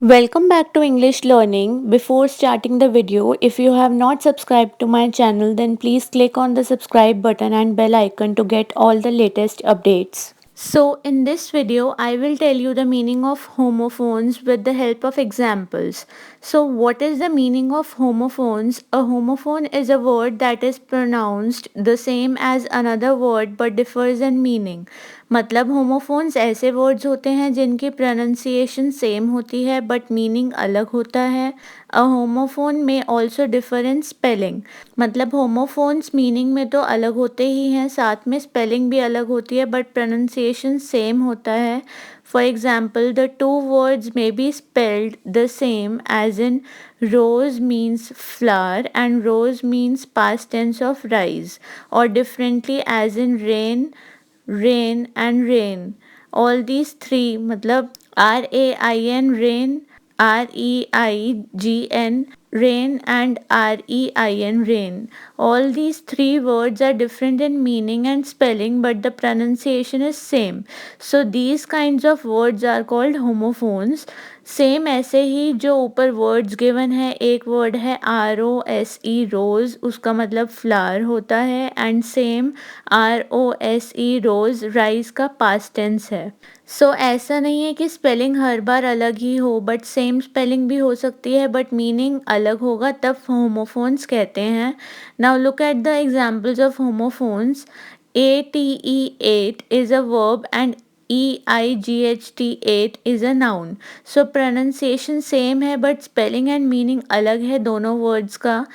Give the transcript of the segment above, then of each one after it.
Welcome back to English Learning. Before starting the video, if you have not subscribed to my channel, then please click on the subscribe button and bell icon to get all the latest updates. So, in this video, I will tell you the meaning of homophones with the help of examples. So, what is the meaning of homophones? A homophone is a word that is pronounced the same as another word but differs in meaning. मतलब homophones ऐसे words होते हैं जिनकी pronunciation same होती है but meaning अलग होता है. अ होमोफोन में ऑल्सो डिफर इन स्पेलिंग. मतलब होमोफोन्स मीनिंग में तो अलग होते ही हैं, साथ में स्पेलिंग भी अलग होती है बट प्रोनाउंसिएशन सेम होता है. For example, the two words may be spelled the same as in rose means flower and rose means past tense of rise, or differently as in rain and rain. All these three मतलब RAIN rain, REIGN rain and REIN rain. All these three words are different in meaning and spelling but the pronunciation is same. So these kinds of words are called homophones. Same ऐसे ही जो ऊपर words given है, एक word है ROSE रोज, उसका मतलब flower होता है, and same ROSE rose rise का पास्ट टेंस है. सो ऐसा नहीं है कि स्पेलिंग हर बार अलग ही हो, बट सेम स्पेलिंग भी हो सकती है बट मीनिंग अलग होगा, तब होमोफोन्स कहते हैं. Now look at the examples of homophones. ATE8 is a verb and EIGHT8 is a noun. So pronunciation same है बट स्पेलिंग एंड मीनिंग अलग है दोनों वर्ड्स का.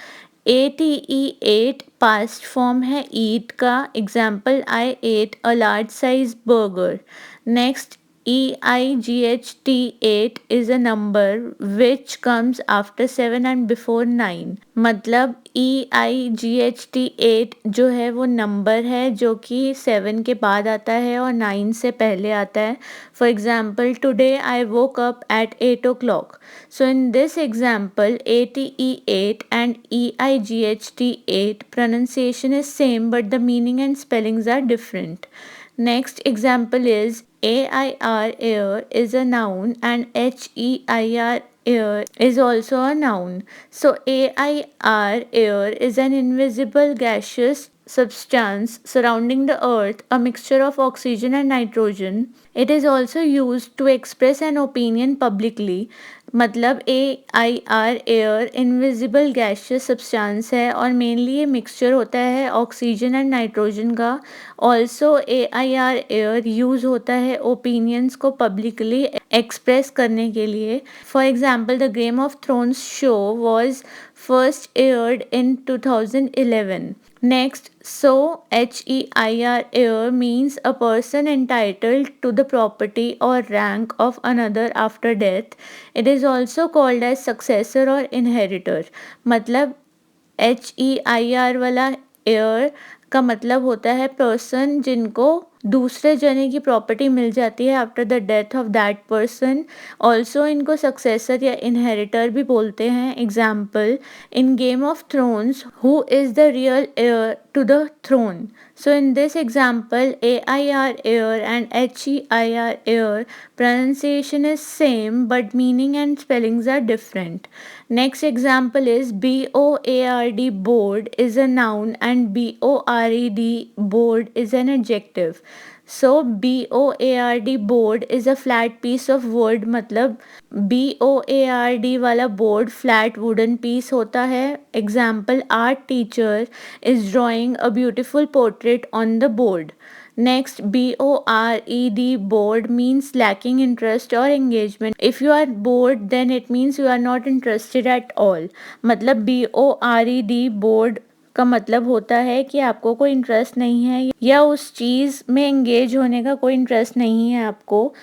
ATE8 पास्ट फॉर्म है ईट का. Example, I at a large size burger. Next, EIGHT8 is a number which comes after 7 and before 9. मतलब EIGHT8 जो है वो नंबर है जो कि 7 के बाद आता है और 9 से पहले आता है. For example, today I woke up at 8 o'clock. So in this example, ATE8 and EIGHT8 pronunciation is same but the meaning and spellings are different. Next example is AIR air is a noun and HEIR air is also a noun. So AIR air is an invisible gaseous substance surrounding the earth, a mixture of oxygen and nitrogen. It is also used to express an opinion publicly. मतलब AIR air invisible gaseous substance है और mainly ये mixture होता है oxygen and nitrogen का. Also AIR air use होता है opinions को पब्लिकली एक्सप्रेस करने के लिए. For example, the game of thrones show was first aired in 2011. Next, so HEIR heir means a person entitled to the property or rank of another after death. It is also called as successor or inheritor. मतलब HEIR वाला air का मतलब होता है person जिनको दूसरे जने की प्रॉपर्टी मिल जाती है after the death of that person. Also इनको सक्सेसर या इनहेरिटर भी बोलते हैं. Example, in game of thrones who is the real air to the throne. So in this example, AIR air and HEIR air pronunciation is same but meaning and spellings are different. Next example is BOARD board is a noun and BORED board is an adjective. So BOARD board is a flat piece of wood. मतलब BOARD वाला board flat wooden piece होता है. Example, art teacher is drawing a beautiful portrait on the board. Next, BORED bored means lacking interest or engagement. If you are bored, then it means you are not interested at all. मतलब BORED bored का मतलब होता है कि आपको कोई interest नहीं है या उस चीज़ में एंगेज होने का कोई इंटरेस्ट नहीं है आपको.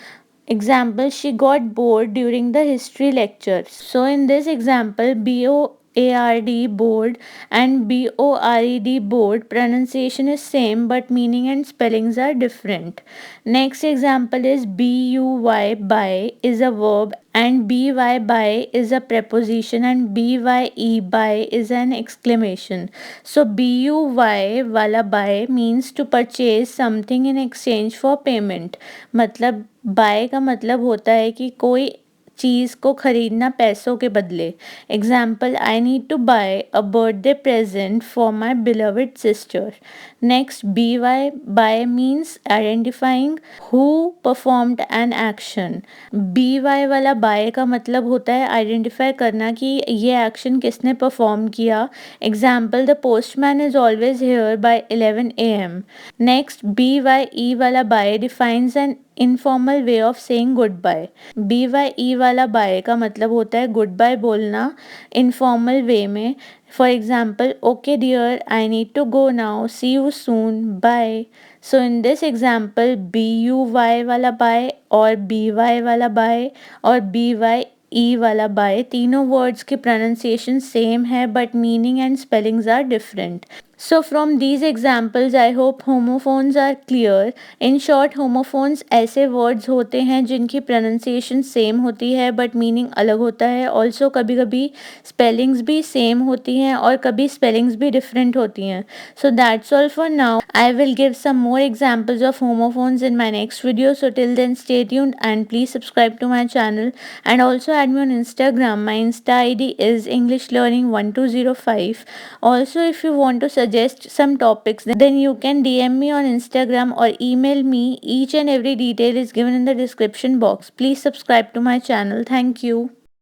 Example, she got bored during the history lecture. So in this example, BOARD board and BORED board pronunciation is same but meaning and spellings are different. Next example is BUY by is a verb and BY by is a preposition and BYE by is an exclamation. So BUY वाला by means to purchase something in exchange for payment. मतलब bye का मतलब होता है कि कोई चीज़ को खरीदना पैसों के बदले। Example, I need to buy a birthday present for my beloved sister. Next, B Y buy means identifying who performed an action. B Y वाला बाय का मतलब होता है आइडेंटिफाई करना कि ये एक्शन किसने परफॉर्म किया। Example, the postman is always here by 11 AM। Next, B Y E वाला bye defines an informal way of saying good bye. B Y E वाला बाय का मतलब होता है गुड बाय बोलना इनफॉर्मल वे में। For example, okay dear, I need to go now, see you soon, bye. So in this example, B U Y वाला bye और B Y वाला बाय और बी वाई ई वाला bye, तीनों words की pronunciation same है but meaning and spellings are different. So from these examples I hope homophones are clear. In short, homophones ऐसे words होते हैं जिनकी pronunciation same होती है but meaning अलग होता है. Also कभी कभी spellings भी same होती हैं और कभी spellings भी different होती हैं. So that's all for now. I will give some more examples of homophones in my next video. So till then stay tuned and please subscribe to my channel and also add me on Instagram. My Insta ID is English Learning 1205. Also, if you want to suggest some topics, then you can DM me on Instagram or email me. Each and every detail is given in the description box. Please subscribe to my channel. Thank you.